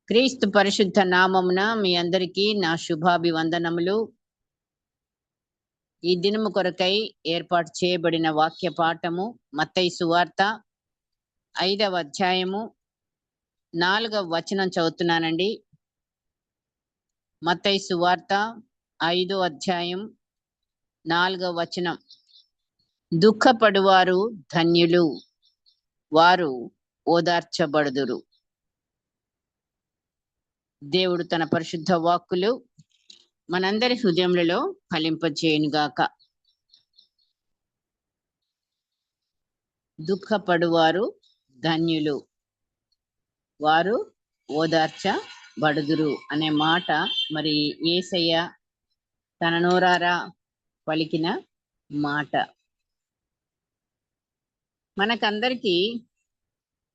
క్రీస్తు పరిశుద్ధ నామమున మీ అందరికీ నా శుభాభివందనములు. ఈ దినము కొరకై ఏర్పాటు చేయబడిన వాక్య పాఠము మత్తయి సువార్త 5వ అధ్యాయము 4వ వచనం చదువుతున్నానండి. మత్తయి సువార్త 5వ అధ్యాయం 4వ వచనం. దుఃఖపడువారు ధన్యులు, వారు ఓదార్చబడుదురు. దేవుడు తన పరిశుద్ధ వాక్కులు మనందరి హృదయములలో ఫలింపచేయునుగాక. దుఃఖపడువారు ధన్యులు, వారు ఓదార్చబడుదురు అనే మాట మరి యేసయ్య తన నోరారా పలికిన మాట. మనకందరికీ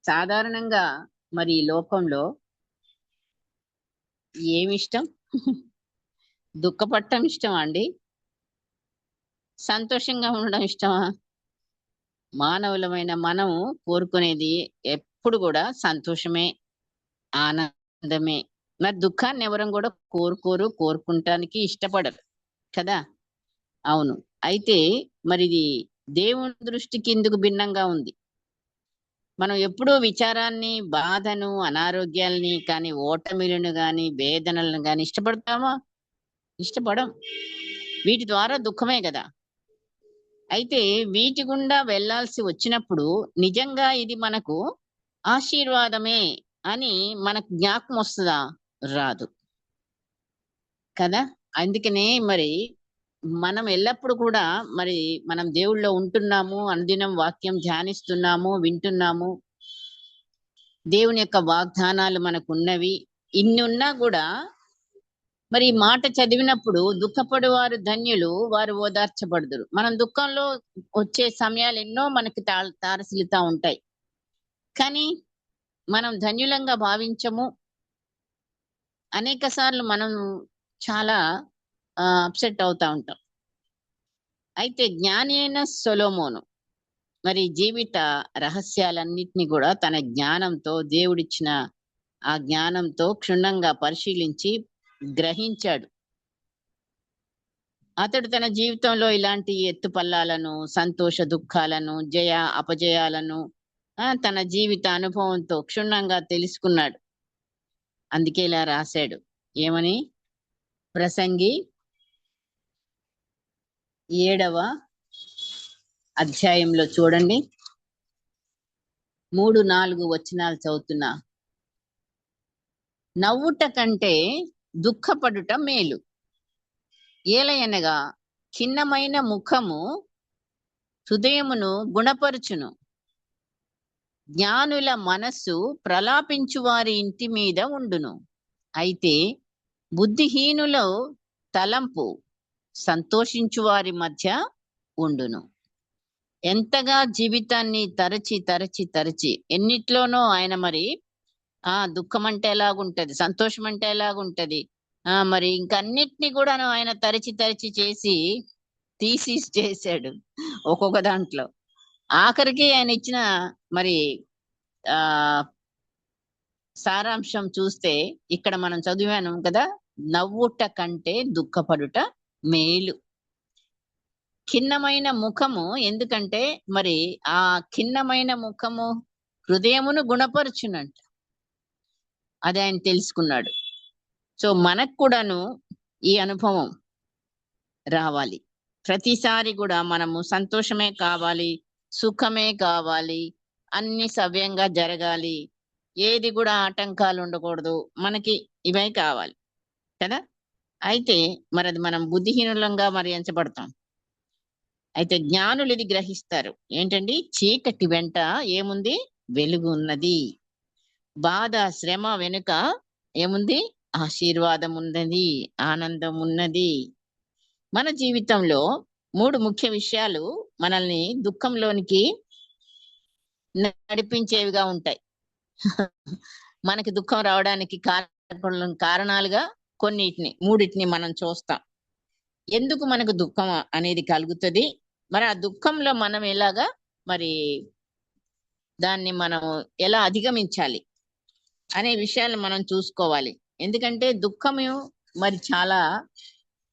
సాధారణంగా మరి ఈ లోకంలో ఏమిష్టం? దుఃఖపడటం ఇష్టమా అండి? సంతోషంగా ఉండడం ఇష్టమా? మానవులమైన మనము కోరుకునేది ఎప్పుడు కూడా సంతోషమే, ఆనందమే. మరి దుఃఖాన్ని ఎవరం కూడా కోరుకుంటానికి ఇష్టపడరు కదా. అవును. అయితే మరి ఇది దేవుని దృష్టికి ఎందుకు భిన్నంగా ఉంది? మనం ఎప్పుడూ విచారాన్ని, బాధను, అనారోగ్యాల్ని కానీ, ఓటమిలను కానీ, వేదనలను కానీ ఇష్టపడతామా? ఇష్టపడం. వీటి ద్వారా దుఃఖమే కదా. అయితే వీటి గుండా వెళ్లాల్సి వచ్చినప్పుడు నిజంగా ఇది మనకు ఆశీర్వాదమే అని మనకు జ్ఞాపకం వస్తుందా? రాదు కదా. అందుకనే మరి మనం ఎల్లప్పుడు కూడా మరి మనం దేవుళ్ళో ఉంటున్నాము, అనుదినం వాక్యం ధ్యానిస్తున్నాము, వింటున్నాము, దేవుని యొక్క వాగ్దానాలు మనకు ఉన్నవి. ఇన్ని ఉన్నా కూడా మరి ఈ మాట చదివినప్పుడు దుఃఖపడువారు ధన్యులు, వారు ఓదార్చబడుదురు. మనం దుఃఖంలో వచ్చే సమయాలు ఎన్నో మనకి తారసిలుతా ఉంటాయి, కానీ మనం ధన్యులంగా భావించము. అనేక సార్లు మనం చాలా అప్సెట్ అవుతా ఉంటాం. అయితే జ్ఞాని అయిన సొలొమోను మరి జీవిత రహస్యాలన్నిటినీ కూడా తన జ్ఞానంతో, దేవుడిచ్చిన ఆ జ్ఞానంతో క్షుణ్ణంగా పరిశీలించి గ్రహించాడు. అతడు తన జీవితంలో ఇలాంటి ఎత్తుపల్లాలను, సంతోష దుఃఖాలను, జయ అపజయాలను తన జీవిత అనుభవంతో క్షుణ్ణంగా తెలుసుకున్నాడు. అందుకే ఇలా రాశాడు. ఏమని? ప్రసంగి 7వ అధ్యాయంలో చూడండి, 3-4 వచనాలు చదువుతున్నా. నవ్వుట కంటే దుఃఖపడుట మేలు, ఏలయనగా ఖిన్నమైన ముఖము హృదయమును గుణపరుచును. జ్ఞానుల మనస్సు ప్రలాపించు వారి ఇంటి మీద ఉండును, అయితే బుద్ధిహీనుల తలంపు సంతోషించు వారి మధ్య ఉండును. ఎంతగా జీవితాన్ని తరచి ఎన్నిట్లోనో ఆయన మరి దుఃఖం అంటే ఎలాగుంటది, సంతోషం అంటే ఎలాగుంటది, మరి ఇంకన్నిటినీ కూడా ఆయన తరచి తీసి చేశాడు ఒక్కొక్క దాంట్లో. ఆఖరికి ఆయన ఇచ్చిన మరి సారాంశం చూస్తే ఇక్కడ మనం చదివాను కదా, నవ్వుట కంటే దుఃఖపడుట మేలు. ఖిన్నమైన ముఖము, ఎందుకంటే మరి ఆ ఖిన్నమైన ముఖము హృదయమును గుణపరచునంట. అది ఆయన తెలుసుకున్నాడు. సో మనకు కూడాను ఈ అనుభవం రావాలి. ప్రతిసారి కూడా మనము సంతోషమే కావాలి, సుఖమే కావాలి, అన్ని సవ్యంగా జరగాలి, ఏది కూడా ఆటంకాలు ఉండకూడదు, మనకి ఇవే కావాలి కదా. అయితే మరి అది మనం బుద్ధిహీనులంగా మరి ఎంచబడతాం. అయితే జ్ఞానులు ఇది గ్రహిస్తారు. ఏంటండి? చీకటి వెంట ఏముంది? వెలుగు ఉన్నది. బాధ శ్రమ వెనుక ఏముంది? ఆశీర్వాదం ఉన్నది, ఆనందం ఉన్నది. మన జీవితంలో 3 ముఖ్య విషయాలు మనల్ని దుఃఖంలోనికి నడిపించేవిగా ఉంటాయి. మనకి దుఃఖం రావడానికి కారణాలుగా మూడింటిని మనం చూస్తాం. ఎందుకు మనకు దుఃఖం అనేది కలుగుతుంది, మరి ఆ దుఃఖంలో మనం ఎలాగా మరి దాన్ని మనం ఎలా అధిగమించాలి అనే విషయాలు మనం చూసుకోవాలి. ఎందుకంటే దుఃఖము మరి చాలా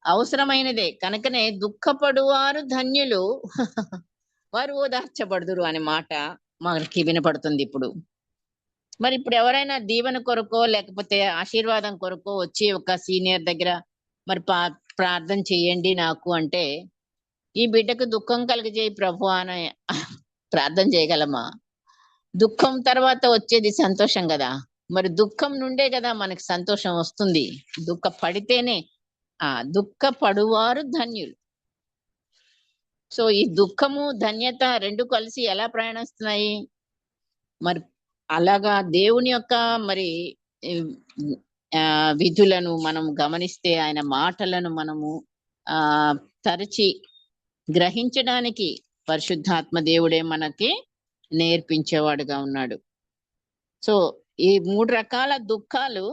అవసరమైనదే కనుకనే దుఃఖపడువారు ధన్యులు వారు ఓదార్చబడుదురు అనే మాట మనకి వినపడుతుంది ఇప్పుడు. మరి ఇప్పుడు ఎవరైనా దీవెన కొరకో లేకపోతే ఆశీర్వాదం కొరకో వచ్చి ఒక సీనియర్ దగ్గర మరి ప్రార్థన చేయండి నాకు అంటే, ఈ బిడ్డకు దుఃఖం కలుగజేయి ప్రభు అని ప్రార్థన చేయగలమా? దుఃఖం తర్వాత వచ్చేది సంతోషం కదా. మరి దుఃఖం నుండే కదా మనకి సంతోషం వస్తుంది. దుఃఖపడితేనే దుఃఖపడువారు ధన్యులు. సో ఈ దుఃఖము ధన్యత రెండు కలిసి ఎలా ప్రయాణిస్తున్నాయి? మరి అలాగా దేవుని యొక్క మరి విధులను మనం గమనిస్తే, ఆయన మాటలను మనము తరచి గ్రహించడానికి పరిశుద్ధాత్మ దేవుడే మనకి నేర్పించేవాడుగా ఉన్నాడు. సో ఈ 3 రకాల దుఃఖాలు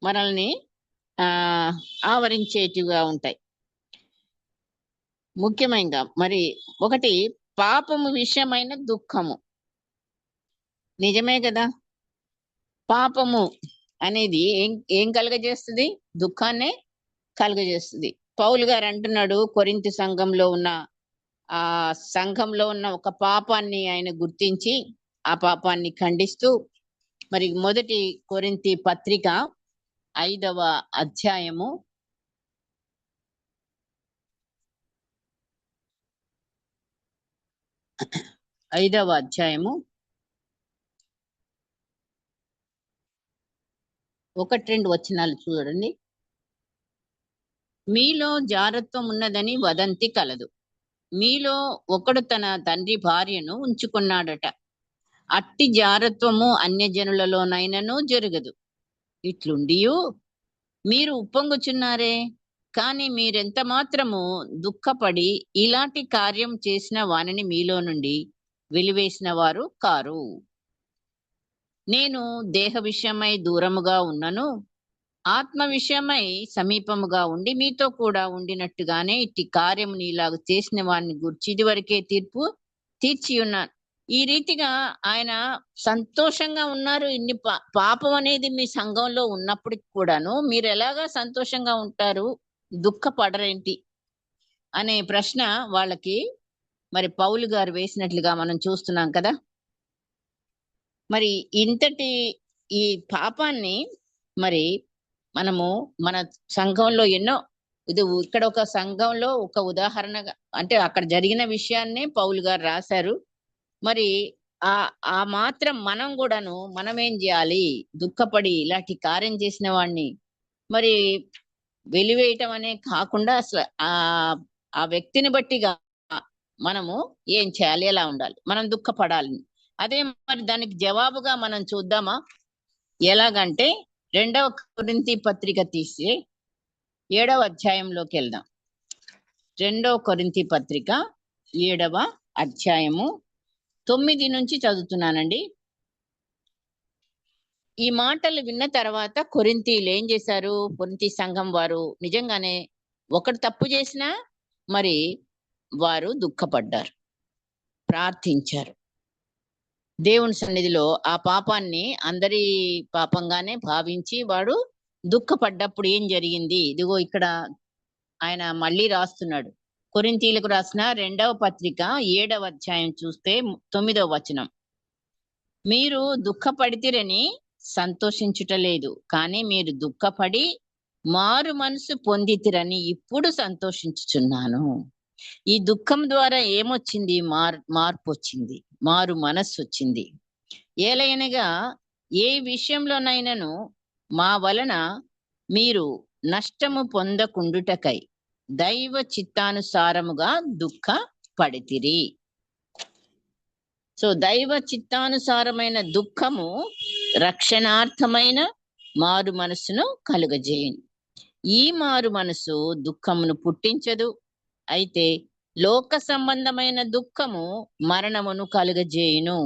మనల్ని ఆవరించేటివిగా ఉంటాయి. ముఖ్యంగా మరి ఒకటి పాపము విషయమైన దుఃఖము. నిజమే కదా, పాపము అనేది ఏం కలుగజేస్తుంది? దుఃఖాన్నే కలుగజేస్తుంది. పౌలు గారు అంటున్నాడు, కొరింథీ సంఘంలో ఉన్న ఒక పాపాన్ని ఆయన గుర్తించి ఆ పాపాన్ని ఖండిస్తూ, మరి మొదటి కొరింథీ పత్రిక 5వ అధ్యాయము 1-2 వచనాలు చూడండి. మీలో జారత్వం ఉన్నదని వదంతి కలదు. మీలో ఒకడు తన తండ్రి భార్యను ఉంచుకున్నాడట. అట్టి జారత్వము అన్యజనులలోనైనను జరగదు. ఇట్లుండియు మీరు ఉప్పొంగుచున్నారే, కాని మీరెంత మాత్రము దుఃఖపడి ఇలాంటి కార్యం చేసిన వానిని మీలో నుండి వెలివేసిన వారు కారు. నేను దేహ విషయమై దూరముగా ఉన్నను, ఆత్మ విషయమై సమీపముగా ఉండి మీతో కూడా ఉండినట్టుగానే ఇట్టి కార్యము నీలాగా చేసిన వారిని గురించి ఇదివరకే తీర్పు తీర్చి ఉన్నాను. ఈ రీతిగా ఆయన సంతోషంగా ఉన్నారు. ఇన్ని పాపం అనేది మీ సంఘంలో ఉన్నప్పటికి కూడాను మీరు ఎలాగా సంతోషంగా ఉంటారు, దుఃఖపడరేంటి అనే ప్రశ్న వాళ్ళకి మరి పౌలు గారు వేసినట్లుగా మనం చూస్తున్నాం కదా. మరి ఇంతటి ఈ పాపాన్ని మరి మనము మన సంఘంలో ఎన్నో ఇక్కడ ఒక సంఘంలో ఒక ఉదాహరణగా అంటే అక్కడ జరిగిన విషయాన్నే పౌలు గారు రాశారు. మరి ఆ మాత్రం మనం ఏం చేయాలి? దుఃఖపడి ఇలాంటి కార్యం చేసిన వాడిని మరి వెలివేయటం అనే కాకుండా అసలు ఆ వ్యక్తిని బట్టిగా మనము ఏం చేయాలి, ఎలా ఉండాలి, మనం దుఃఖపడాలి. అదే మరి దానికి జవాబుగా మనం చూద్దామా? ఎలాగంటే 2వ కొరింథీ పత్రిక తీసి 7వ అధ్యాయంలోకి వెళ్దాం. 2వ కొరింథీ పత్రిక 7వ అధ్యాయము 9 నుంచి చదువుతున్నానండి. ఈ మాటలు విన్న తర్వాత కొరింథీలు ఏం చేశారు? కొరింథీ సంఘం వారు నిజంగానే ఒకటి తప్పు చేసినా మరి వారు దుఃఖపడ్డారు, ప్రార్థించారు. దేవుని సన్నిధిలో ఆ పాపాన్ని అందరి పాపంగానే భావించి వాడు దుఃఖపడ్డప్పుడు ఏం జరిగింది? ఇదిగో ఇక్కడ ఆయన మళ్ళీ రాస్తున్నాడు. కొరింథీలకు రాసిన 2వ పత్రిక 7వ అధ్యాయం చూస్తే 9వ వచనం, మీరు దుఃఖపడితిరని సంతోషించుటలేదు, కానీ మీరు దుఃఖపడి మారు మనసు పొందితిరని ఇప్పుడు సంతోషించుచున్నాను. ఈ దుఃఖం ద్వారా ఏమొచ్చింది? మార్పు వచ్చింది, మారు మనస్సు వచ్చింది. ఏలయనగా ఏ విషయంలోనైనాను మా వలన మీరు నష్టము పొందకుండుటకై దైవ చిత్తానుసారముగా దుఃఖపడితిరి. సో దైవ చిత్తానుసారమైన దుఃఖము రక్షణార్థమైన మారు మనసును కలుగజేయును. ఈ మారు మనసు దుఃఖమును పుట్టించదు, అయితే లోక సంబంధమైన దుఃఖము మరణమును కలుగజేయును.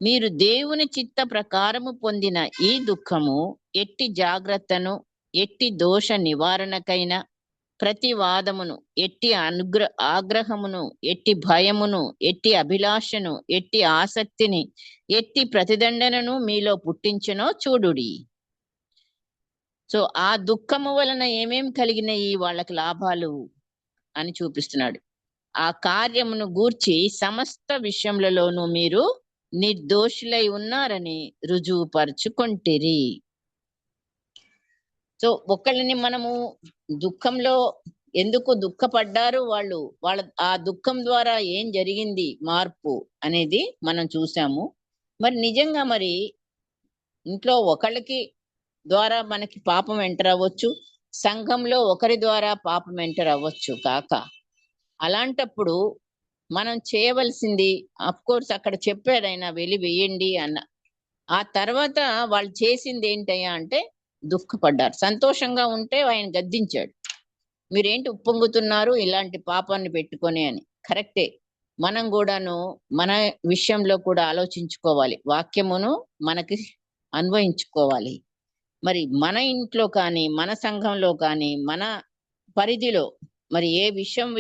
మీరు దేవుని చిత్త ప్రకారము పొందిన ఈ దుఃఖము ఎట్టి జాగ్రత్తను, ఎట్టి దోష నివారణకైనా ప్రతి వాదమును, ఎట్టి ఆగ్రహమును, ఎట్టి భయమును, ఎట్టి అభిలాషను, ఎట్టి ఆసక్తిని, ఎట్టి ప్రతిదండనను మీలో పుట్టించెనో చూడుడి. సో ఆ దుఃఖము వలన ఏమేం కలిగినాయి వాళ్ళకి లాభాలు అని చూపిస్తున్నాడు. ఆ కార్యమును గూర్చి సమస్త విషయములలోనూ మీరు నిర్దోషులై ఉన్నారని రుజువుపరుచుకొంటిరి. సో ఒకళ్ళని మనము దుఃఖంలో ఎందుకు దుఃఖపడ్డారు వాళ్ళు, వాళ్ళ ఆ దుఃఖం ద్వారా ఏం జరిగింది మార్పు అనేది మనం చూసాము. మరి నిజంగా మరి ఇంట్లో ఒకళ్ళకి ద్వారా మనకి పాపం ఎంటర్ అవ్వచ్చు, సంఘంలో ఒకరి ద్వారా పాపం ఎంటర్ అవ్వచ్చు కాక, అలాంటప్పుడు మనం చేయవలసింది, అఫ్ కోర్స్ అక్కడ చెప్పాడు ఆయన వెలి వేయండి అన్న. ఆ తర్వాత వాళ్ళు చేసింది ఏంటయ్యా అంటే దుఃఖపడ్డారు. సంతోషంగా ఉంటే ఆయన గద్దించాడు, మీరేంటి ఉప్పొంగుతున్నారు ఇలాంటి పాపాన్ని పెట్టుకొని అని. కరెక్టే, మనం కూడాను మన విషయంలో కూడా ఆలోచించుకోవాలి, వాక్యమును మనకి అన్వయించుకోవాలి. మరి మన ఇంట్లో కానీ, మన సంఘంలో కానీ, మన పరిధిలో మరి ఏ విషయం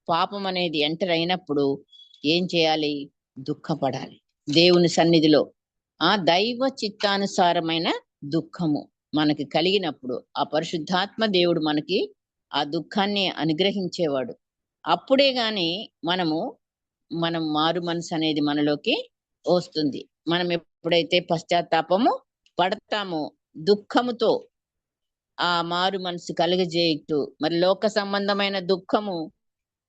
పాపం అనేది ఎంటర్ అయినప్పుడు ఏం చేయాలి? దుఃఖపడాలి. దేవుని సన్నిధిలో ఆ దైవ చిత్తానుసారమైన దుఃఖము మనకి కలిగినప్పుడు ఆ పరిశుద్ధాత్మ దేవుడు మనకి ఆ దుఃఖాన్ని అనుగ్రహించేవాడు. అప్పుడే గాని మనం మారు మనసు అనేది మనలోకి వస్తుంది. మనం ఎప్పుడైతే పశ్చాత్తాపము పడతామో, దుఃఖముతో ఆ మారు మనసు కలుగజేయట్టు, మరి లోక సంబంధమైన దుఃఖము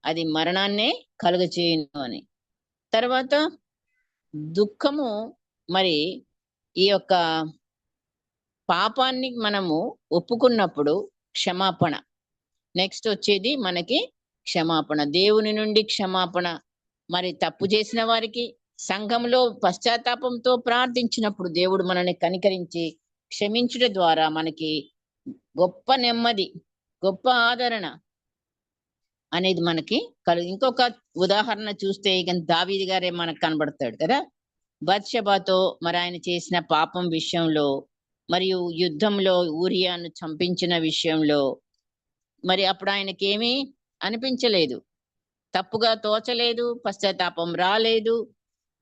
అది మరణాన్నే కలుగజేయును అని. తర్వాత దుఃఖము మరి ఈ యొక్క పాపాన్ని మనము ఒప్పుకున్నప్పుడు క్షమాపణ. నెక్స్ట్ వచ్చేది మనకి క్షమాపణ, దేవుని నుండి క్షమాపణ. మరి తప్పు చేసిన వారికి సంఘంలో పశ్చాత్తాపంతో ప్రార్థించినప్పుడు దేవుడు మనల్ని కనికరించి క్షమించుట ద్వారా మనకి గొప్ప నెమ్మది, గొప్ప ఆదరణ అనేది మనకి ఇంకొక ఉదాహరణ చూస్తే ఇక దావీదు గారే మనకు కనబడతాడు కదా. బత్షెబతో మరి ఆయన చేసిన పాపం విషయంలో, మరియు యుద్ధంలో ఊరియాను చంపించిన విషయంలో మరి అప్పుడు ఆయనకేమీ అనిపించలేదు, తప్పుగా తోచలేదు, పశ్చాత్తాపం రాలేదు.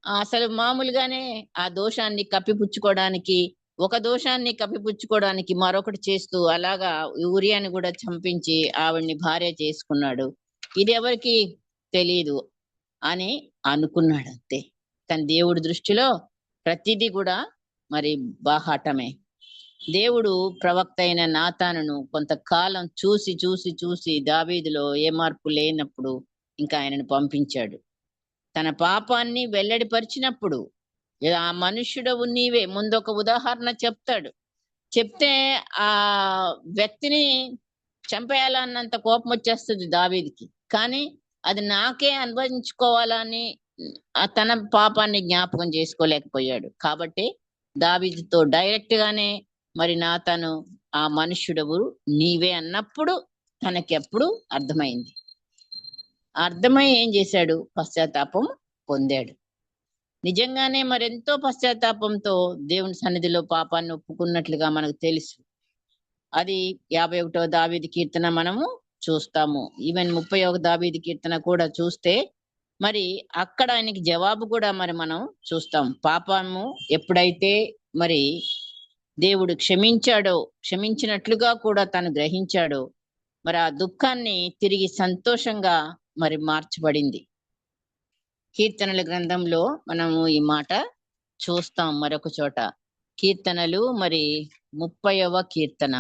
అసలు మామూలుగానే ఆ దోషాన్ని కప్పిపుచ్చుకోవడానికి, ఒక దోషాన్ని కప్పిపుచ్చుకోవడానికి మరొకటి చేస్తూ అలాగా ఊరియాని కూడా చంపించి ఆవిడ్ని భార్య చేసుకున్నాడు. ఇది ఎవరికి తెలియదు అని అనుకున్నాడు అంతే. కానీ దేవుడి దృష్టిలో ప్రతిదీ కూడా మరి బాహాటమే. దేవుడు ప్రవక్త అయిన నాతానును కొంతకాలం చూసి చూసి చూసి దావీదులో ఏ మార్పు లేనప్పుడు ఇంకా ఆయనను పంపించాడు. తన పాపాన్ని వెల్లడిపరిచినప్పుడు ఆ మనుష్యుడవు నీవే ముందు ఒక ఉదాహరణ చెప్తాడు. చెప్తే ఆ వ్యక్తిని చంపేయాలన్నంత కోపం వచ్చేస్తుంది దావీదుకి. కానీ అది నాకే అనుభవించుకోవాలని తన పాపాన్ని జ్ఞాపకం చేసుకోలేకపోయాడు. కాబట్టి దావీదుతో డైరెక్ట్ గానే మరి నాతాను ఆ మనుష్యుడవు నీవే అన్నప్పుడు తనకెప్పుడు అర్థమైంది. అర్థమై ఏం చేశాడు? పశ్చాత్తాపం పొందాడు. నిజంగానే మరెంతో పశ్చాత్తాపంతో దేవుని సన్నిధిలో పాపాన్ని ఒప్పుకున్నట్లుగా మనకు తెలుసు. అది 51వ దావీదు కీర్తన మనము చూస్తాము. ఈవెన్ 31వ దావీదు కీర్తన కూడా చూస్తే మరి అక్కడ ఆయనకి జవాబు కూడా మరి మనం చూస్తాం. పాపము ఎప్పుడైతే మరి దేవుడు క్షమించినట్లుగా కూడా తను గ్రహించాడో, మరి ఆ దుఃఖాన్ని తిరిగి సంతోషంగా మరి మార్చబడింది. కీర్తనల గ్రంథంలో మనము ఈ మాట చూస్తాం మరొక చోట. కీర్తనలు మరి 30వ కీర్తన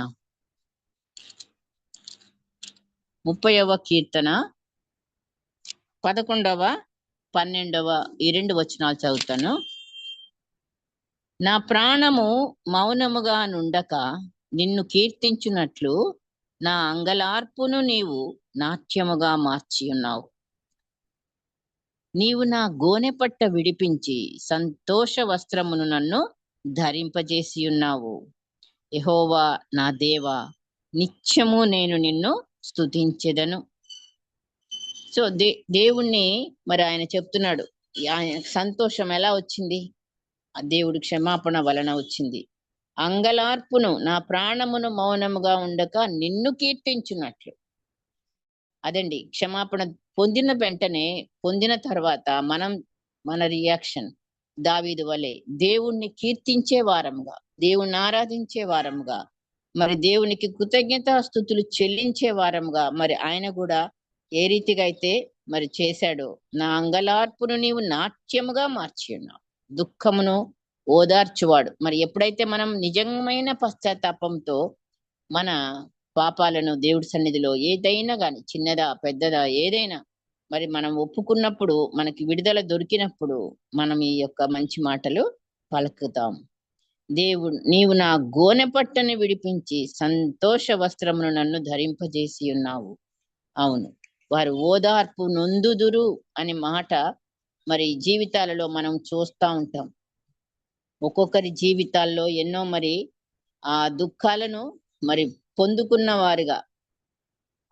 11వ 12వ ఈ 2 వచనాలు చదువుతాను. నా ప్రాణము మౌనముగా నుండక నిన్ను కీర్తించున్నట్లు నా అంగలార్పును నీవు నాట్యముగా మార్చి ఉన్నావు. నీవు నా గోనెపట్ట విడిపించి సంతోష వస్త్రమును నన్ను ధరింపజేసి ఉన్నావు. యెహోవా నా దేవా, నిత్యము నేను నిన్ను స్తుతించెదను. సో దేవుణ్ణి మరి ఆయన చెప్తున్నాడు, ఆయన సంతోషం ఎలా వచ్చింది? ఆ దేవుడి క్షమాపణ వలన వచ్చింది. అంగలార్పును, నా ప్రాణమును మౌనముగా ఉండక నిన్ను కీర్తించున్నట్లు. అదండి క్షమాపణ పొందిన వెంటనే, పొందిన తర్వాత మన రియాక్షన్ దావీదు వలె దేవుణ్ణి కీర్తించే వారముగా, దేవుణ్ణి ఆరాధించే వారముగా, మరి దేవునికి కృతజ్ఞతాస్తుతులు చెల్లించే వారముగా, మరి ఆయన కూడా ఏ రీతిగా అయితే మరి చేశాడో, నా అంగలార్పును నీవు నాట్యముగా మార్చి ఉన్నావు, దుఃఖమును ఓదార్చువాడు. మరి ఎప్పుడైతే మనం నిజమైన పశ్చాత్తాపంతో మన పాపాలను దేవుడి సన్నిధిలో ఏదైనా గాని, చిన్నదా పెద్దదా ఏదైనా మరి మనం ఒప్పుకున్నప్పుడు, మనకి విడుదల దొరికినప్పుడు మనం ఈ యొక్క మంచి మాటలు పలుకుతాం. నీవు నా గోనె పట్టని విడిపించి సంతోష వస్త్రమును నన్ను ధరింపజేసి ఉన్నావు. అవును, వారు ఓదార్పు నొందుదురు అనే మాట మరి జీవితాలలో మనం చూస్తా ఉంటాం. ఒక్కొక్కరి జీవితాల్లో ఎన్నో మరి ఆ దుఃఖాలను మరి పొందుకున్న వారుగా,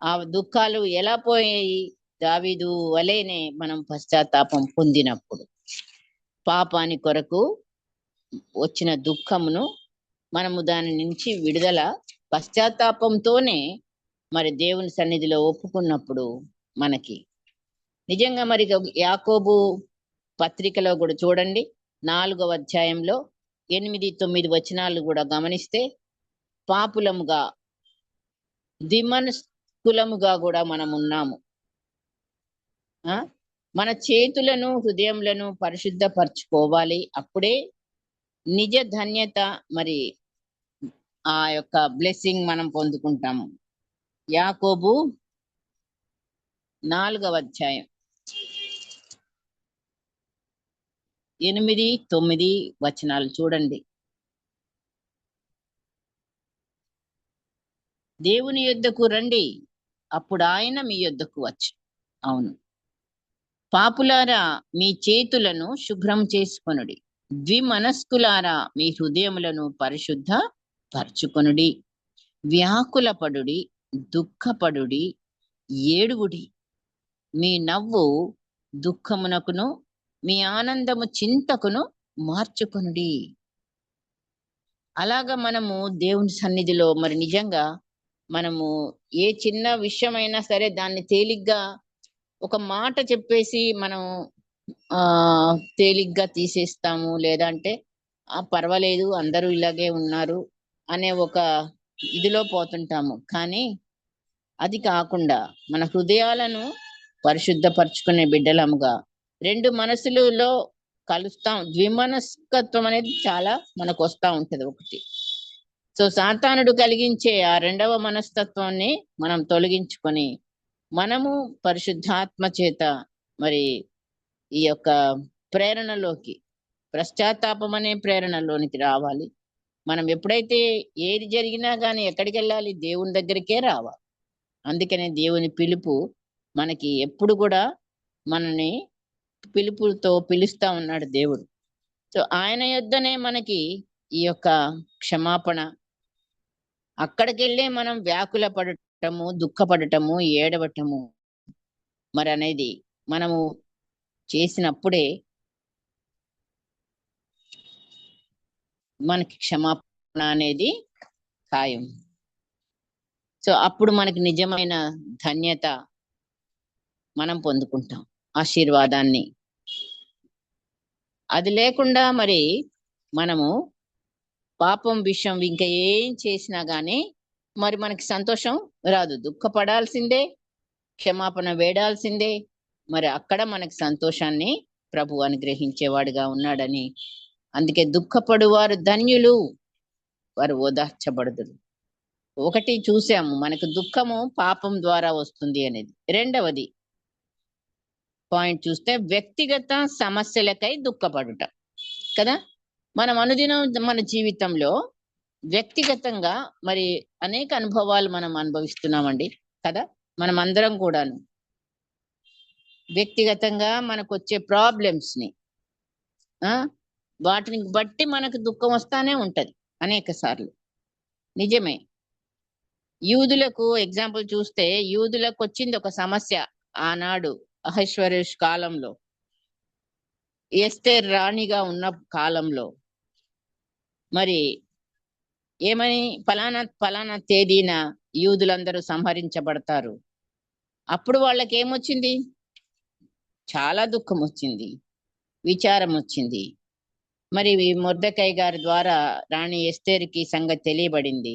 ఆ దుఃఖాలు ఎలా పోయాయి? దావీదు వలెనే మనం పశ్చాత్తాపం పొందినప్పుడు పాపాని కొరకు వచ్చిన దుఃఖమును మనము దాని నుంచి విడుదల పశ్చాత్తాపంతోనే మరి దేవుని సన్నిధిలో ఒప్పుకున్నప్పుడు మనకి నిజంగా మరి యాకోబు పత్రికలో కూడా చూడండి, 4వ అధ్యాయంలో 8, 9 వచనాలు కూడా గమనిస్తే, పాపులముగా దిమనస్కులముగా కూడా మనం ఉన్నాము. మన చేతులను హృదయములను పరిశుద్ధపరచుకోవాలి. అప్పుడే నిజ ధన్యత మరి ఆ యొక్క బ్లెస్సింగ్ మనం పొందుకుంటాము. యాకోబు 4వ అధ్యాయం 8, 9 వచనాలు చూడండి. దేవుని యొద్దకు రండి, అప్పుడు ఆయన మీ యొద్దకు వచ్చు. అవును, పాపులారా మీ చేతులను శుభ్రం చేసుకొనుడి, ద్విమనస్కులారా మీ హృదయములను పరిశుద్ధ పరచుకొనుడి, వ్యాకులపడుడి, దుఃఖపడుడి, ఏడువుడి, మీ నవ్వు దుఃఖమునకును మీ ఆనందము చింతకును మార్చుకొనుడి. అలాగా మనము దేవుని సన్నిధిలో మరి నిజంగా మనము ఏ చిన్న విషయమైనా సరే దాన్ని తేలిగ్గా ఒక మాట చెప్పేసి మనం తేలిగ్గా తీసేస్తాము. లేదంటే పర్వాలేదు, అందరూ ఇలాగే ఉన్నారు అనే ఒక ఇదిలో పోతుంటాము. కానీ అది కాకుండా మన హృదయాలను పరిశుద్ధపరచుకునే బిడ్డలముగా 2 మనసులలో కలుస్తాం. ద్విమనస్కత్వం అనేది చాలా మనకు వస్తా ఉంటది ఒకటి. సో సాతానుడు కలిగించే ఆ 2వ మనస్తత్వాన్ని మనం తొలగించుకొని మనము పరిశుద్ధాత్మ చేత మరి ఈ యొక్క ప్రేరణలోకి, పశ్చాత్తాపం అనే ప్రేరణలోనికి రావాలి. మనం ఎప్పుడైతే ఏది జరిగినా గానీ ఎక్కడికి వెళ్ళాలి? దేవుని దగ్గరికే రావాలి. అందుకనే దేవుని పిలుపు మనకి ఎప్పుడు కూడా మనని పిలుపుతో పిలుస్తా ఉన్నాడు దేవుడు. సో ఆయన యొద్దనే మనకి ఈ యొక్క క్షమాపణ. అక్కడికి వెళ్ళే మనం వ్యాకుల పడటము, దుఃఖపడటము, ఏడవటము మరి అనేది మనము చేసినప్పుడే మనకి క్షమాపణ అనేది ఖాయం. సో అప్పుడు మనకి నిజమైన ధన్యత మనం పొందుకుంటాం, ఆశీర్వాదాన్ని. అది లేకుండా మరి మనము పాపం విషయం ఇంకా ఏం చేసినా గానీ మరి మనకి సంతోషం రాదు. దుఃఖపడాల్సిందే, క్షమాపణ వేడాల్సిందే. మరి అక్కడ మనకి సంతోషాన్ని ప్రభు అనుగ్రహించేవాడుగా ఉన్నాడని. అందుకే దుఃఖపడువారు ధన్యులు, వారు ఓదార్చబడదురు. ఒకటి చూసాము, మనకు దుఃఖము పాపం ద్వారా వస్తుంది అనేది. 2వది పాయింట్ చూస్తే వ్యక్తిగత సమస్యలకై దుఃఖపడుట కదా. మనం అనుదినం మన జీవితంలో వ్యక్తిగతంగా మరి అనేక అనుభవాలు మనం అనుభవిస్తున్నామండి కదా. మనం అందరం కూడాను వ్యక్తిగతంగా మనకు వచ్చే ప్రాబ్లమ్స్ ని వాటిని బట్టి మనకు దుఃఖం వస్తానే ఉంటది అనేక సార్లు. నిజమే. యూదులకు ఎగ్జాంపుల్ చూస్తే, యూదులకు వచ్చింది ఒక సమస్య ఆనాడు అహశ్వరోష్ కాలంలో, ఎస్తేర్ రాణిగా ఉన్న కాలంలో. మరి ఏమని, ఫలానా ఫలానా తేదీన యూదులందరూ సంహరించబడతారు, అప్పుడు వాళ్ళకి ఏమొచ్చింది? చాలా దుఃఖం వచ్చింది, విచారం వచ్చింది. మరి మొర్దెకై గారి ద్వారా రాణి ఎస్తేరుకి సంగతి తెలియబడింది.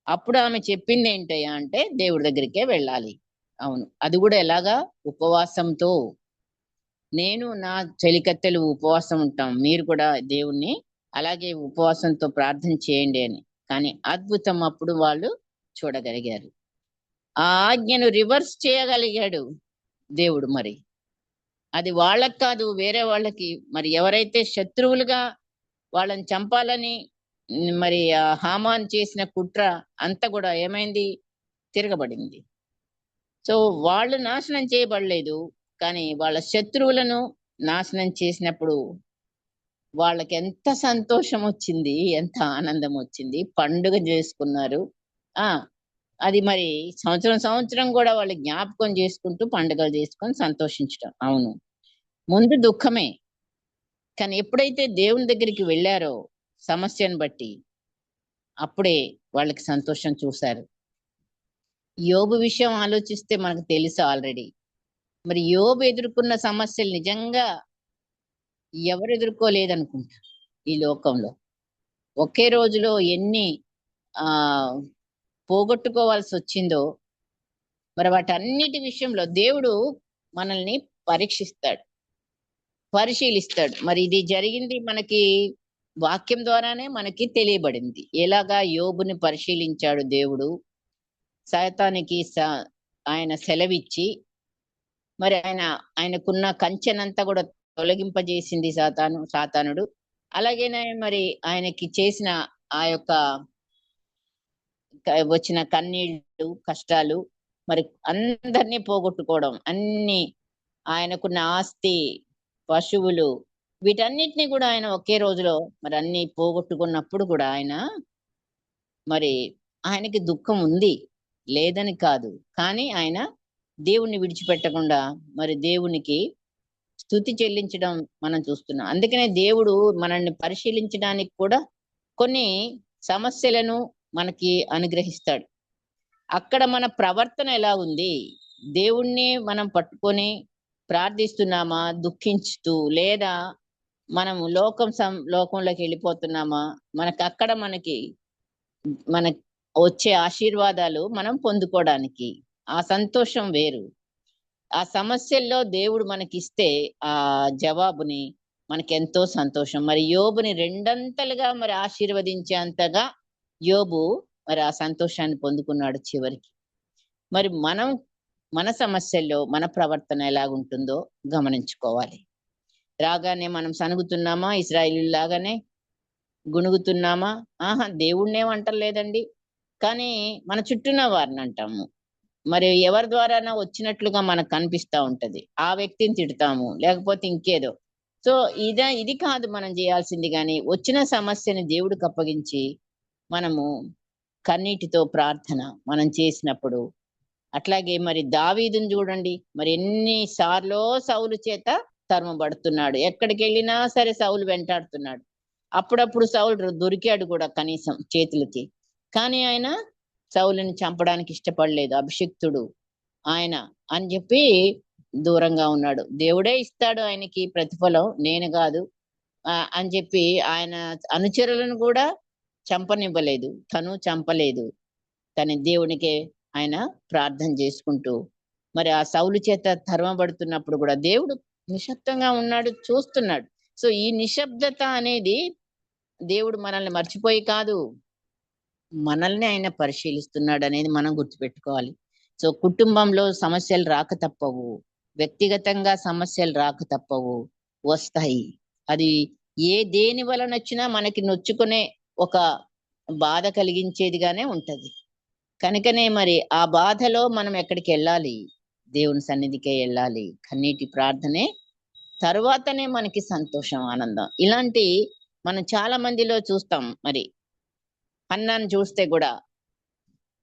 అప్పుడు ఆమె చెప్పింది ఏంటయ్యా అంటే, దేవుడి దగ్గరికే వెళ్ళాలి. అవును, అది కూడా ఎలాగా? ఉపవాసంతో. నేను నా చెలికత్తెలు ఉపవాసం ఉంటాం, మీరు కూడా దేవుణ్ణి అలాగే ఉపవాసంతో ప్రార్థన చేయండి అని. కానీ అద్భుతం అప్పుడు వాళ్ళు చూడగలిగారు. ఆ ఆజ్ఞను రివర్స్ చేయగలిగాడు దేవుడు. మరి అది వాళ్ళకి కాదు, వేరే వాళ్ళకి. మరి ఎవరైతే శత్రువులుగా వాళ్ళని చంపాలని మరి ఆ హామాన్ చేసిన కుట్ర అంతా కూడా ఏమైంది? తిరగబడింది. సో వాళ్ళు నాశనం చేయబడలేదు, కానీ వాళ్ళ శత్రువులను నాశనం చేసినప్పుడు వాళ్ళకి ఎంత సంతోషం వచ్చింది, ఎంత ఆనందం వచ్చింది, పండుగ చేసుకున్నారు. ఆ అది మరి సంవత్సరం సంవత్సరం కూడా వాళ్ళు జ్ఞాపకం చేసుకుంటూ పండుగలు చేసుకొని సంతోషించటం. అవును, ముందు దుఃఖమే. కానీ ఎప్పుడైతే దేవుని దగ్గరికి వెళ్ళారో సమస్యను బట్టి, అప్పుడే వాళ్ళకి సంతోషం చూశారు. యోబు విషయం ఆలోచిస్తే మనకు తెలుసు ఆల్రెడీ. మరి యోబు ఎదుర్కొన్న సమస్యలు నిజంగా ఎవరు ఎదుర్కోలేదనుకుంటా ఈ లోకంలో. ఒకే రోజులో ఎన్ని ఆ పోగొట్టుకోవాల్సి వచ్చిందో. మరి వాటన్నిటి విషయంలో దేవుడు మనల్ని పరీక్షిస్తాడు, పరిశీలిస్తాడు. మరి ఇది జరిగింది మనకి వాక్యం ద్వారానే మనకి తెలియబడింది. ఎలాగా యోబుని పరిశీలించాడు దేవుడు. సైతానికి ఆయన సెలవిచ్చి, మరి ఆయనకున్న కంచెనంతా కూడా తొలగింపజేసింది సాతానుడు. అలాగేనే మరి ఆయనకి చేసిన ఆ యొక్క వచ్చిన కన్నీళ్లు, కష్టాలు, మరి అందరినీ పోగొట్టుకోవడం, అన్ని ఆయనకున్న ఆస్తి, పశువులు, వీటన్నిటిని కూడా ఆయన ఒకే రోజులో మరి అన్ని పోగొట్టుకున్నప్పుడు కూడా మరి ఆయనకి దుఃఖం ఉంది, లేదని కాదు. కానీ ఆయన దేవుణ్ణి విడిచిపెట్టకుండా మరి దేవునికి స్తుతి చెల్లించడం మనం చూస్తున్నాం. అందుకనే దేవుడు మనల్ని పరిశీలించడానికి కూడా కొన్ని సమస్యలను మనకి అనుగ్రహిస్తాడు. అక్కడ మన ప్రవర్తన ఎలా ఉంది? దేవుణ్ణి మనం పట్టుకొని ప్రార్థిస్తున్నామా దుఃఖించుతూ, లేదా మనం లోకంలోకి వెళ్ళిపోతున్నామా? అక్కడ మన వచ్చే ఆశీర్వాదాలు మనం పొందుకోవడానికి ఆ సంతోషం వేరు. ఆ సమస్యల్లో దేవుడు మనకిస్తే ఆ జవాబుని మనకెంతో సంతోషం. మరి యోబుని రెండంతలుగా మరి ఆశీర్వదించేంతగా యోబు మరి ఆ సంతోషాన్ని పొందుకున్నాడు చివరికి. మరి మన సమస్యల్లో మన ప్రవర్తన ఎలాగుంటుందో గమనించుకోవాలి. రాగానే మనం సనుగుతున్నామా? ఇశ్రాయేలీయుల లాగానే గుణుగుతున్నామా? దేవుణ్ణేమంటలేదండి, కానీ మన చుట్టూన్న వారిని అంటాము. మరి ఎవరి ద్వారానా వచ్చినట్లుగా మనకు కనిపిస్తా ఉంటది. ఆ వ్యక్తిని తిడతాము, లేకపోతే ఇంకేదో. సో ఇది కాదు మనం చేయాల్సింది. గాని వచ్చిన సమస్యని దేవుడికి అప్పగించి మనము కన్నీటితో ప్రార్థన మనం చేసినప్పుడు. అట్లాగే మరి దావీదుని చూడండి, మరి ఎన్నిసార్లో సౌలు చేత తరుమబడుతున్నాడు. ఎక్కడికి వెళ్ళినా సరే సౌలు వెంటాడుతున్నాడు. అప్పుడప్పుడు సౌలు దొరికాడు కూడా కనీసం చేతులకి. కానీ ఆయన సౌలుని చంపడానికి ఇష్టపడలేదు. అభిషిక్తుడు ఆయన అని చెప్పి దూరంగా ఉన్నాడు. దేవుడే ఇస్తాడు ఆయనకి ప్రతిఫలం, నేను కాదు అని చెప్పి ఆయన అనుచరులను కూడా చంపనివ్వలేదు. తను చంపలేదు. కానీ దేవునికే ఆయన ప్రార్థన చేసుకుంటూ మరి ఆ సౌలు చేత తరమబడుతున్నప్పుడు కూడా దేవుడు నిశ్శబ్దంగా ఉన్నాడు, చూస్తున్నాడు. సో ఈ నిశ్శబ్దత అనేది దేవుడు మనల్ని మర్చిపోయి కాదు, మనల్ని ఆయన పరిశీలిస్తున్నాడు అనేది మనం గుర్తుపెట్టుకోవాలి. సో కుటుంబంలో సమస్యలు రాక తప్పవు, వ్యక్తిగతంగా సమస్యలు రాక తప్పవు, వస్తాయి. అది దేని వలన వచ్చినా మనకి నొచ్చుకునే ఒక బాధ కలిగించేదిగానే ఉంటది. కనుకనే మరి ఆ బాధలో మనం ఎక్కడికి వెళ్ళాలి? దేవుని సన్నిధికే వెళ్ళాలి. కన్నీటి ప్రార్థనే తరువాతనే మనకి సంతోషం, ఆనందం. ఇలాంటి మనం చాలా మందిలో చూస్తాం. మరి హన్నాను చూస్తే కూడా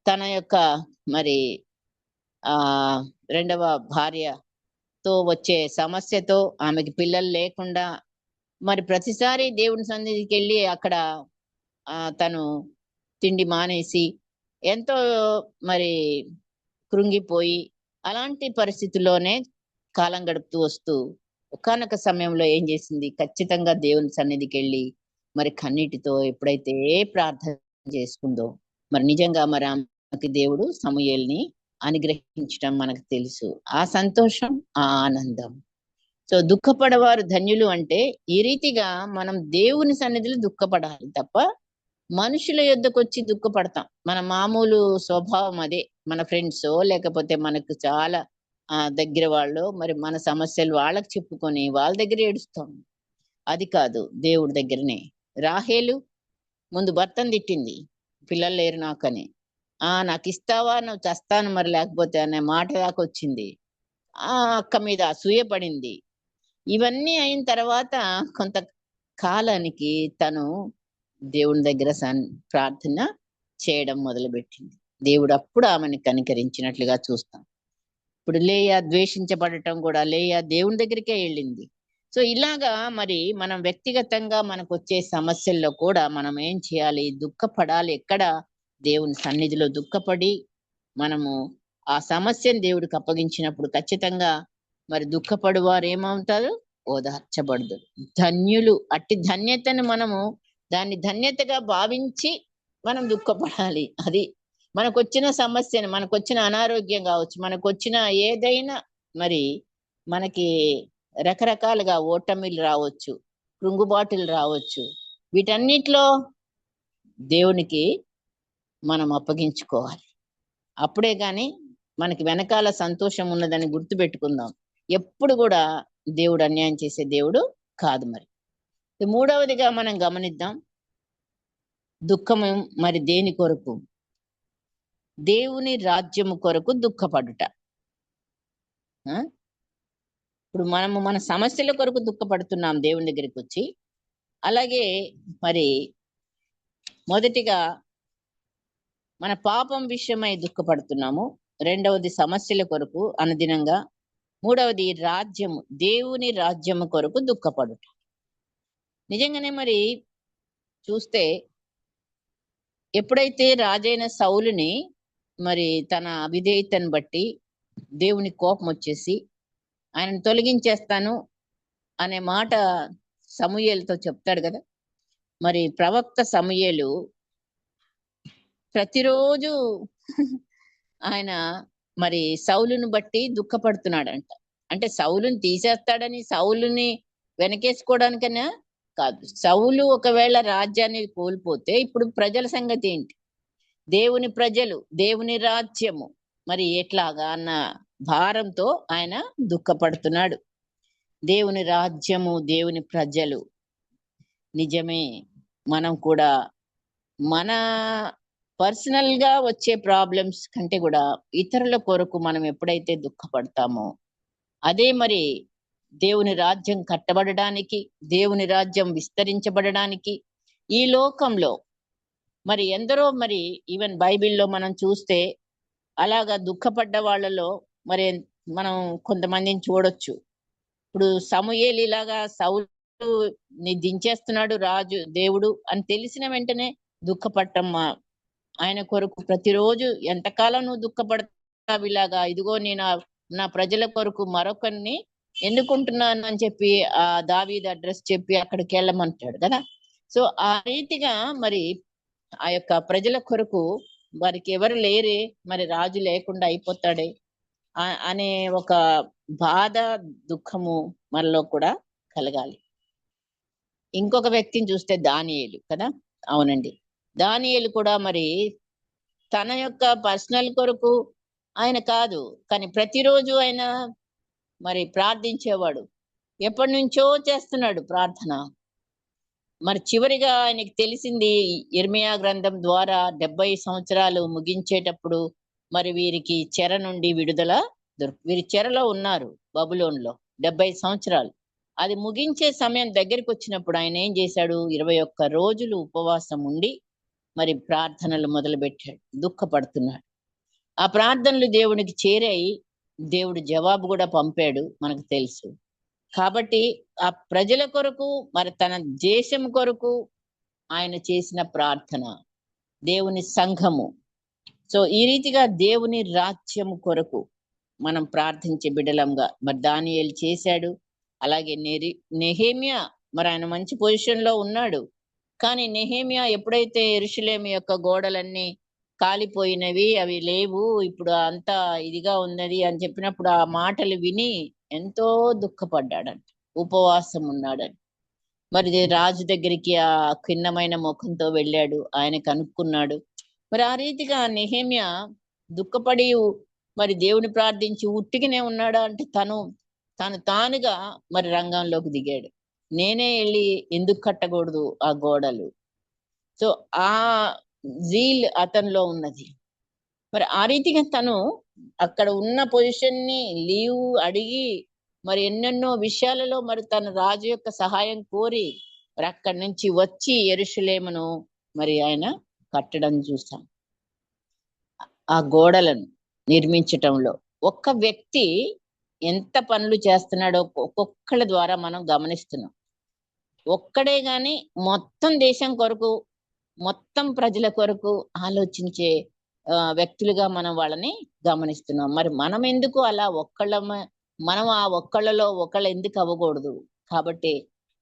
తన యొక్క మరి ఆ రెండవ భార్యతో వచ్చే సమస్యతో, ఆమెకి పిల్లలు లేకుండా మరి ప్రతిసారి దేవుని సన్నిధికి వెళ్ళి అక్కడ తను తిండి మానేసి ఎంతో మరి కృంగిపోయి అలాంటి పరిస్థితుల్లోనే కాలం గడుపుతూ వస్తూ ఒకానొక సమయంలో ఏం చేసింది, ఖచ్చితంగా దేవుని సన్నిధికి వెళ్ళి మరి కన్నీటితో ఎప్పుడైతే ప్రార్థన చేసుకుందో, మరి నిజంగా మరి ఆమెకి దేవుడు సమూయేలుని అనుగ్రహించడం మనకు తెలుసు. ఆ సంతోషం, ఆ ఆనందం. సో దుఃఖపడవారు ధన్యులు అంటే ఈ రీతిగా మనం దేవుని సన్నిధిలో దుఃఖపడాలి తప్ప మనుషుల యొద్దకొచ్చి దుఃఖపడతాం. మన మామూలు స్వభావం అదే. మన ఫ్రెండ్సో లేకపోతే మనకు చాలా దగ్గర వాళ్ళో మరి మన సమస్యలు వాళ్ళకి చెప్పుకొని వాళ్ళ దగ్గర ఏడుస్తాం. అది కాదు, దేవుడి దగ్గరనే. రాహేలు ముందు భర్తను తిట్టింది, పిల్లలు లేరు నాకని. నాకిస్తావా, నువ్వు చస్తాను మరి లేకపోతే అనే మాట దాకా వచ్చింది. అక్క మీద అసూయ పడింది. ఇవన్నీ అయిన తర్వాత కొంత కాలానికి తను దేవుని దగ్గర ప్రార్థన చేయడం మొదలుపెట్టింది. దేవుడు అప్పుడు ఆమెను కనికరించినట్లుగా చూస్తాం. ఇప్పుడు లేయా ద్వేషించబడటం కూడా, లేయా దేవుని దగ్గరికే వెళ్ళింది. సో ఇలాగా మరి మనం వ్యక్తిగతంగా మనకు వచ్చే సమస్యల్లో కూడా మనం ఏం చేయాలి? దుఃఖపడాలి. ఎక్కడ? దేవుని సన్నిధిలో దుఃఖపడి మనము ఆ సమస్యను దేవుడికి అప్పగించినప్పుడు ఖచ్చితంగా మరి దుఃఖపడు వారు ఏమవుతారు? ఓదార్చబడదు. ధన్యులు. అట్టి ధన్యతను మనము దాన్ని ధన్యతగా భావించి మనం దుఃఖపడాలి. అది మనకొచ్చిన సమస్యను, మనకొచ్చిన అనారోగ్యం కావచ్చు, మనకొచ్చిన ఏదైనా మరి మనకి రకరకాలుగా ఓటమిలు రావచ్చు, కృంగుబాటులు రావచ్చు. వీటన్నిటిలో దేవునికి మనం అప్పగించుకోవాలి. అప్పుడే గాని మనకి వెనకాల సంతోషం ఉన్నదని గుర్తుపెట్టుకుందాం. ఎప్పుడు కూడా దేవుడు అన్యాయం చేసే దేవుడు కాదు. మరి మూడవదిగా మనం గమనిద్దాం, దుఃఖము మరి దేని కొరకు? దేవుని రాజ్యము కొరకు దుఃఖపడుట. ఇప్పుడు మనము మన సమస్యల కొరకు దుఃఖపడుతున్నాం దేవుని దగ్గరికి వచ్చి. అలాగే మరి మొదటిగా మన పాపం విషయమై దుఃఖపడుతున్నాము. రెండవది సమస్యల కొరకు అనుదినంగా. మూడవది రాజ్యము, దేవుని రాజ్యము కొరకు దుఃఖపడుట. నిజంగానే మరి చూస్తే ఎప్పుడైతే రాజైన సౌలుని మరి తన అవిధేయతను బట్టి దేవుని కోపం వచ్చేసి ఆయనను తొలగించేస్తాను అనే మాట సమూయేలుతో చెప్తాడు కదా. మరి ప్రవక్త సమూయేలు ప్రతిరోజు ఆయన మరి సౌలును బట్టి దుఃఖపడుతున్నాడంట. అంటే సౌలుని తీసేస్తాడని, సౌలుని వెనకేసుకోవడానికైనా కాదు. సౌలు ఒకవేళ రాజ్యాన్ని కోల్పోతే ఇప్పుడు ప్రజల సంగతి ఏంటి? దేవుని ప్రజలు, దేవుని రాజ్యము మరి ఎట్లాగా అన్న భారంతో ఆయన దుఃఖపడుతున్నాడు. దేవుని రాజ్యము, దేవుని ప్రజలు. నిజమే, మనం కూడా మన పర్సనల్ గా వచ్చే ప్రాబ్లమ్స్ కంటే కూడా ఇతరుల కొరకు మనం ఎప్పుడైతే దుఃఖపడతామో అదే మరి దేవుని రాజ్యం కట్టబడడానికి, దేవుని రాజ్యం విస్తరించబడడానికి ఈ లోకంలో మరి ఎందరో మరి ఈవెన్ బైబిల్లో మనం చూస్తే అలాగా దుఃఖపడ్డ వాళ్ళలో మరి మనం కొంతమందిని చూడొచ్చు. ఇప్పుడు సమూయేలు ఇలాగా సౌలుని దించేస్తున్నాడు రాజు, దేవుడు అని తెలిసిన వెంటనే దుఃఖపడటం, ఆయన కొరకు ప్రతిరోజు ఎంతకాలం నువ్వు దుఃఖపడతావు ఇలాగా? ఇదిగో నేను నా ప్రజల కొరకు మరొకరిని ఎన్నుకుంటున్నాను అని చెప్పి ఆ దావీదు అడ్రస్ చెప్పి అక్కడికి వెళ్ళమంటాడు కదా. సో ఆ రీతిగా మరి ఆ యొక్క ప్రజల కొరకు వారికి ఎవరు లేరే, మరి రాజు లేకుండా అయిపోతాడే అనే ఒక బాధ, దుఃఖము మనలో కూడా కలగాలి. ఇంకొక వ్యక్తిని చూస్తే దానియేలు కదా. అవునండి, దానియేలు కూడా మరి తన యొక్క పర్సనల్ కొరకు ఆయన కాదు, కానీ ప్రతిరోజు ఆయన మరి ప్రార్థించేవాడు. ఎప్పటి నుంచో చేస్తున్నాడు ప్రార్థన. మరి చివరిగా ఆయనకి తెలిసింది యిర్మీయా గ్రంథం ద్వారా 70 సంవత్సరాలు ముగించేటప్పుడు మరి వీరికి చెర నుండి విడుదల వీరి చెరలో ఉన్నారు బబులోన్లో 70 సంవత్సరాలు. అది ముగించే సమయం దగ్గరికి వచ్చినప్పుడు ఆయన ఏం చేశాడు? 21 రోజులు ఉపవాసం ఉండి మరి ప్రార్థనలు మొదలు పెట్టాడు. దుఃఖపడుతున్నాడు. ఆ ప్రార్థనలు దేవునికి చేరాయి. దేవుడు జవాబు కూడా పంపాడు, మనకు తెలుసు. కాబట్టి ఆ ప్రజల కొరకు మరి తన దేశం కొరకు ఆయన చేసిన ప్రార్థన, దేవుని సంఘము. సో ఈ రీతిగా దేవుని రాజ్యము కొరకు మనం ప్రార్థించే బిడ్డలంగా మరి దానియేలు చేశాడు. అలాగే నెహెమ్యా మరి ఆయన మంచి పొజిషన్ లో ఉన్నాడు. కానీ నెహెమ్యా ఎప్పుడైతే యెరూషలేము యొక్క గోడలన్నీ కాలిపోయినవి, అవి లేవు, ఇప్పుడు అంతా ఇదిగా ఉన్నది అని చెప్పినప్పుడు ఆ మాటలు విని ఎంతో దుఃఖపడ్డాడంట. ఉపవాసం ఉన్నాడంట. మరి రాజు దగ్గరికి ఆ ఖిన్నమైన ముఖంతో వెళ్ళాడు. ఆయన కనుక్కున్నాడు. మరి ఆ రీతిగా నెహెమ్యా దుఃఖపడి మరి దేవుని ప్రార్థించి ఉట్టిగానే ఉన్నాడా అంటే తానుగా మరి రంగంలోకి దిగాడు. నేనే వెళ్ళి ఎందుకు కట్టకూడదు ఆ గోడలు? సో ఆ జీల్ అతనిలో ఉన్నది. మరి ఆ రీతిగా తను అక్కడ ఉన్న పొజిషన్ ని లీవ్ అడిగి మరి ఎన్నెన్నో విషయాలలో మరి తన రాజు యొక్క సహాయం కోరి మరి అక్కడి నుంచి వచ్చి యెరూషలేమును మరి ఆయన కట్టడం చూసాం. ఆ గోడలను నిర్మించటంలో ఒక్క వ్యక్తి ఎంత పనులు చేస్తున్నాడో ఒక్కొక్కళ్ళ ద్వారా మనం గమనిస్తున్నాం. ఒక్కడే గాని మొత్తం దేశం కొరకు, మొత్తం ప్రజల కొరకు ఆలోచించే వ్యక్తులుగా మనం వాళ్ళని గమనిస్తున్నాం. మరి మనం ఎందుకు అలా మనం ఆ ఒక్కళ్ళలో ఒకళ్ళు ఎందుకు అవ్వకూడదు? కాబట్టి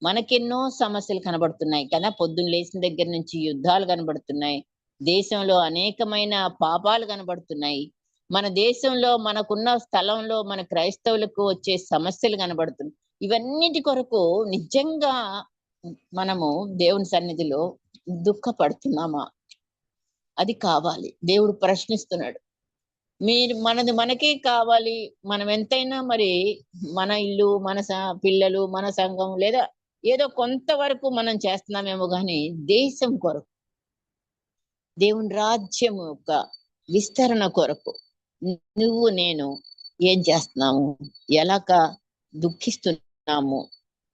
మనకెన్నో సమస్యలు కనబడుతున్నాయి కదా. పొద్దున్న లేచిన దగ్గర నుంచి యుద్ధాలు కనబడుతున్నాయి. దేశంలో అనేకమైన పాపాలు కనబడుతున్నాయి. మన దేశంలో మనకున్న స్థలంలో మన క్రైస్తవులకు వచ్చే సమస్యలు కనబడుతున్నాయి. ఇవన్నిటి కొరకు నిజంగా మనము దేవుని సన్నిధిలో దుఃఖపడుతున్నామా? అది కావాలి. దేవుడు ప్రశ్నిస్తున్నాడు. మనది మనకే కావాలి. మనం ఎంతైనా మరి మన ఇల్లు, మన పిల్లలు, మన సంఘం లేదా ఏదో కొంతవరకు మనం చేస్తున్నామేమో గాని దేశం కొరకు, దేవుని రాజ్యం యొక్క విస్తరణ కొరకు నువ్వు నేను ఏం చేస్తున్నాము? ఎలాగా దుఃఖిస్తున్నాము?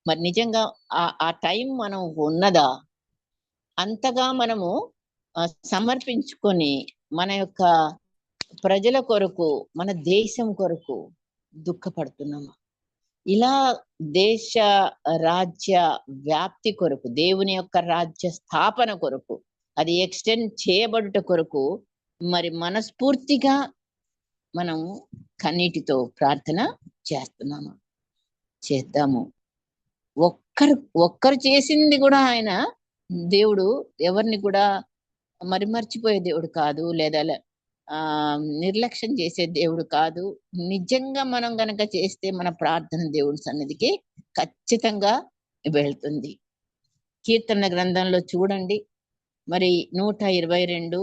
మరి నిజంగా ఆ టైం మనం ఉన్నదా? అంతగా మనము సమర్పించుకొని మన యొక్క ప్రజల కొరకు, మన దేశం కొరకు దుఃఖపడుతున్నామా? ఇలా దేశ రాజ్య వ్యాప్తి కొరకు, దేవుని యొక్క రాజ్య స్థాపన కొరకు, అది ఎక్స్టెండ్ చేయబడుట కొరకు మరి మనస్ఫూర్తిగా మనం కన్నీటితో ప్రార్థన చేస్తున్నాము. చేద్దాము. ఒక్కరు చేసింది కూడా ఆయన దేవుడు ఎవరిని కూడా మర్చిపోయే దేవుడు కాదు, లేదా నిర్లక్ష్యం చేసే దేవుడు కాదు. నిజంగా మనం గనక చేస్తే మన ప్రార్థన దేవుని సన్నిధికి ఖచ్చితంగా వెళ్తుంది. కీర్తన గ్రంథంలో చూడండి, మరి 122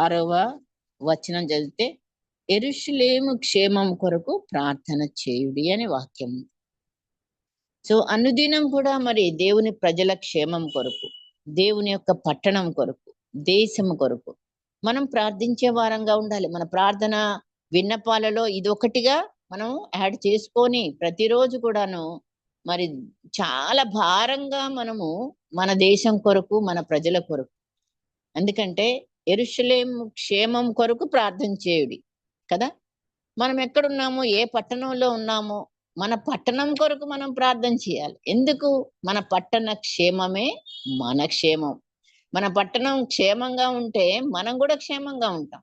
6వ వచనం చదివితే యెరూషలేము క్షేమం కొరకు ప్రార్థన చేయుడి అని వాక్యం. సో అనుదినం కూడా మరి దేవుని ప్రజల క్షేమం కొరకు, దేవుని యొక్క పట్టణం కొరకు, దేశం కొరకు మనం ప్రార్థించే వారంగా ఉండాలి. మన ప్రార్థన విన్నపాలలో ఇదొకటిగా మనం యాడ్ చేసుకొని ప్రతిరోజు కూడాను మరి చాలా భారంగా మనము మన దేశం కొరకు, మన ప్రజల కొరకు, ఎందుకంటే యెరూషలేము క్షేమం కొరకు ప్రార్థన చేయుడి కదా. మనం ఎక్కడున్నామో, ఏ పట్టణంలో ఉన్నామో మన పట్టణం కొరకు మనం ప్రార్థన చేయాలి. ఎందుకు? మన పట్టణ క్షేమమే మన క్షేమం. మన పట్టణం క్షేమంగా ఉంటే మనం కూడా క్షేమంగా ఉంటాం.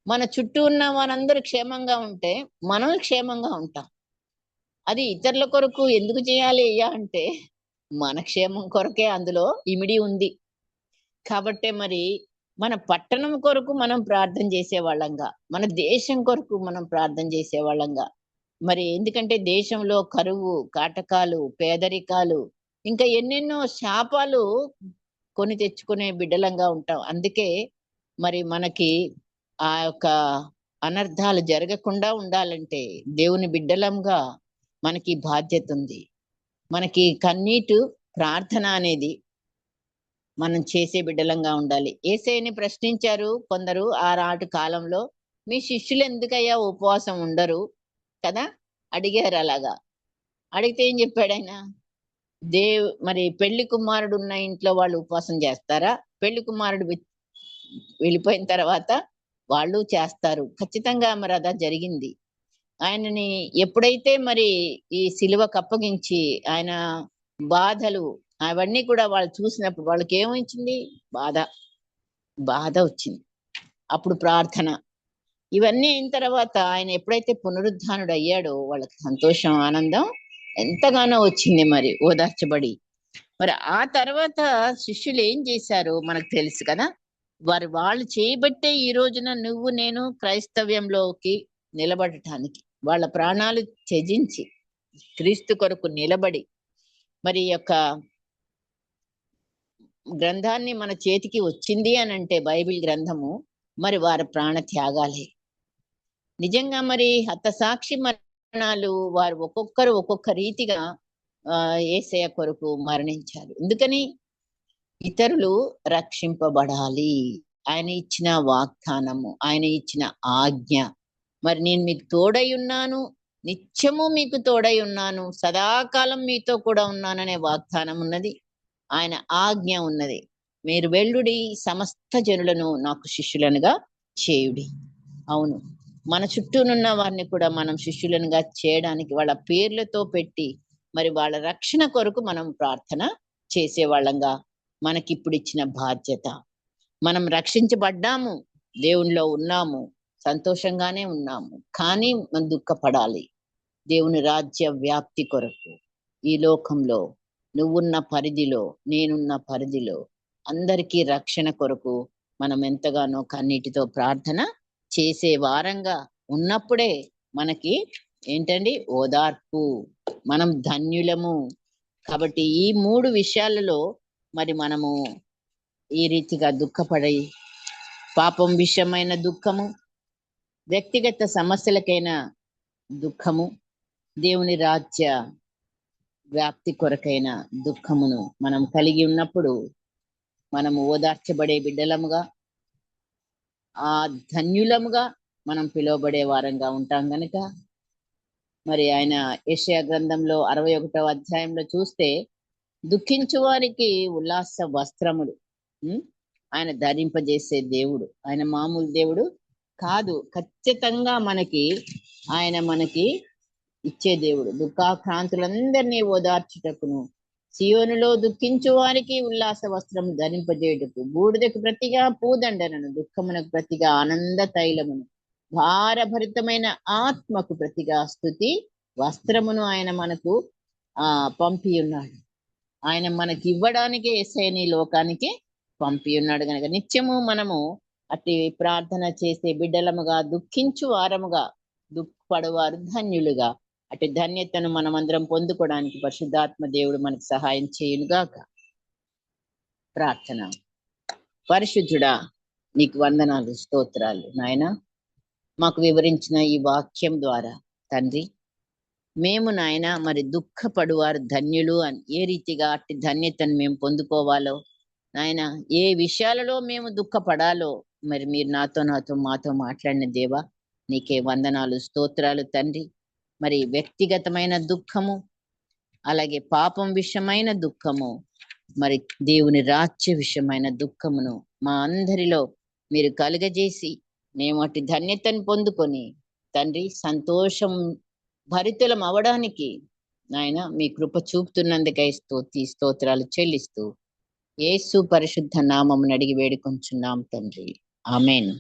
మన చుట్టూ ఉన్న వారందరూ క్షేమంగా ఉంటే మనం క్షేమంగా ఉంటాం. అది ఇతరుల కొరకు ఎందుకు చేయాలి అయ్యా అంటే మన క్షేమం కొరకే అందులో ఇమిడి ఉంది. కాబట్టే మరి మన పట్టణం కొరకు మనం ప్రార్థన చేసేవాళ్ళంగా, మన దేశం కొరకు మనం ప్రార్థన చేసేవాళ్ళంగా, మరి ఎందుకంటే దేశంలో కరువు, కాటకాలు, పేదరికాలు, ఇంకా ఎన్నెన్నో శాపాలు కొని తెచ్చుకునే బిడ్డలంగా ఉంటాం. అందుకే మరి మనకి ఆ యొక్క అనర్థాలు జరగకుండా ఉండాలంటే దేవుని బిడ్డలంగా మనకి బాధ్యత ఉంది. మనకి కన్నీటు ప్రార్థన అనేది మనం చేసే బిడ్డలంగా ఉండాలి. యేసయ్యని ప్రశ్నించారు కొందరు ఆనాటి కాలంలో, మీ శిష్యులు ఎందుకయ్యా ఉపవాసం ఉండరు కదా అడిగారు. అలాగా అడిగితే ఏం చెప్పాడు ఆయన? మరి పెళ్లి కుమారుడు ఉన్న ఇంట్లో వాళ్ళు ఉపవాసం చేస్తారా? పెళ్లి కుమారుడు వెళ్ళిపోయిన తర్వాత వాళ్ళు చేస్తారు. ఖచ్చితంగా మరి అదా జరిగింది. ఆయనని ఎప్పుడైతే మరి ఈ సిలువకు అప్పగించి ఆయన బాధలు అవన్నీ కూడా వాళ్ళు చూసినప్పుడు వాళ్ళకి ఏమొచ్చింది? బాధ వచ్చింది. అప్పుడు ప్రార్థన, ఇవన్నీ అయిన తర్వాత ఆయన ఎప్పుడైతే పునరుద్ధానుడు అయ్యాడో వాళ్ళకి సంతోషం, ఆనందం ఎంతగానో వచ్చింది. మరి ఓదార్చబడి మరి ఆ తర్వాత శిష్యులు ఏం చేశారో మనకు తెలుసు కదా. వాళ్ళు చేయబట్టే ఈ రోజున నువ్వు నేను క్రైస్తవ్యంలోకి నిలబడటానికి వాళ్ళ ప్రాణాలు త్యజించి క్రీస్తు కొరకు నిలబడి మరి యొక్క గ్రంథాన్ని మన చేతికి వచ్చింది అని అంటే బైబిల్ గ్రంథము మరి వారి ప్రాణ త్యాగాలే. నిజంగా మరి హతసాక్షి మరణాలు వారు ఒక్కొక్కరు ఒక్కొక్క రీతిగా యేసయ్య కొరకు మరణించారు. ఎందుకని? ఇతరులు రక్షింపబడాలి. ఆయన ఇచ్చిన వాగ్దానము, ఆయన ఇచ్చిన ఆజ్ఞ. మరి నేను మీకు తోడై ఉన్నాను, నిత్యము మీకు తోడై ఉన్నాను, సదాకాలం మీతో కూడా ఉన్నాననే వాగ్దానం ఉన్నది. ఆయన ఆజ్ఞ ఉన్నది. మీరు వెళ్ళుడి, సమస్త జనులను నాకు శిష్యులనుగా చేయుడి. అవును, మన చుట్టూనున్న వారిని కూడా మనం శిష్యులనుగా చేయడానికి వాళ్ళ పేర్లతో పెట్టి మరి వాళ్ళ రక్షణ కొరకు మనం ప్రార్థన చేసేవాళ్ళంగా మనకిప్పుడు ఇచ్చిన బాధ్యత. మనం రక్షించబడ్డాము, దేవునిలో ఉన్నాము, సంతోషంగానే ఉన్నాము, కానీ మనం దుఃఖపడాలి దేవుని రాజ్య వ్యాప్తి కొరకు. ఈ లోకంలో నువ్వున్న పరిధిలో, నేనున్న పరిధిలో అందరికీ రక్షణ కొరకు మనం ఎంతగానో కన్నీటితో ప్రార్థన చేసే వారంగా ఉన్నప్పుడే మనకి ఏంటండి ఓదార్పు, మనం ధన్యులము. కాబట్టి ఈ 3 విషయాలలో మరి మనము ఈ రీతిగా దుఃఖపడి, పాపం విషయమైన దుఃఖము, వ్యక్తిగత సమస్యలకైన దుఃఖము, దేవుని రాజ్య వ్యాప్తి కొరకైన దుఃఖమును మనం కలిగి ఉన్నప్పుడు మనము ఓదార్చబడే బిడ్డలముగా, ఆ ధన్యులముగా మనం పిలువబడే వారంగా ఉంటాం గనుక మరి ఆయన యెషయా గ్రంథంలో 61వ అధ్యాయంలో చూస్తే దుఃఖించు వారికి ఉల్లాస వస్త్రములు ఆయన ధరింపజేసే దేవుడు. ఆయన మామూలు దేవుడు కాదు, ఖచ్చితంగా ఆయన మనకి ఇచ్చే దేవుడు. దుఃఖాక్రాంతులందరినీ ఓదార్చుటకును, సియోనులో దుఃఖించు వారికి ఉల్లాస వస్త్రం ధరింపజేయుటకు, బూడిదకు ప్రతిగా పూదండనను, దుఃఖమునకు ప్రతిగా ఆనంద తైలమును, భారభరితమైన ఆత్మకు ప్రతిగా స్తుతి వస్త్రమును ఆయన మనకు పంపి ఉన్నాడు. ఆయన మనకి ఇవ్వడానికి యేసయ్యని లోకానికి పంపి ఉన్నాడు కనుక నిత్యము మనము అట్టి ప్రార్థన చేసే బిడ్డలముగా, దుఃఖించు వారముగా, దుఃఖపడువారు ధన్యులుగా అటు ధన్యతను మనమందరం పొందుకోవడానికి పరిశుద్ధాత్మ దేవుడు మనకు సహాయం చేయునుగాక. ప్రార్థన. పరిశుద్ధుడా, నీకు వందనాలు, స్తోత్రాలు నాయన. మాకు వివరించిన ఈ వాక్యం ద్వారా తండ్రి, మేము నాయన మరి దుఃఖపడువారు ధన్యులు అని ఏ రీతిగా అట్టి ధన్యతను మేము పొందుకోవాలో నాయన, ఏ విషయాలలో మేము దుఃఖపడాలో మరి మీరు మాతో మాట్లాడిన దేవా, నీకే వందనాలు, స్తోత్రాలు తండ్రి. మరి వ్యక్తిగతమైన దుఃఖము, అలాగే పాపం విషయమైన దుఃఖము, మరి దేవుని రాజ్య విషయమైన దుఃఖమును మా అందరిలో మీరు కలుగజేసి మేము అట్టి ధన్యతను పొందుకొని తండ్రి సంతోషం భరితులం అవడానికి నాయన మీ కృప చూపుతున్నందుకై స్తోత్రాలు చెల్లిస్తూ యేసు పరిశుద్ధ నామమును అడిగి వేడుకొంచున్నాం తండ్రి. ఆమేన్.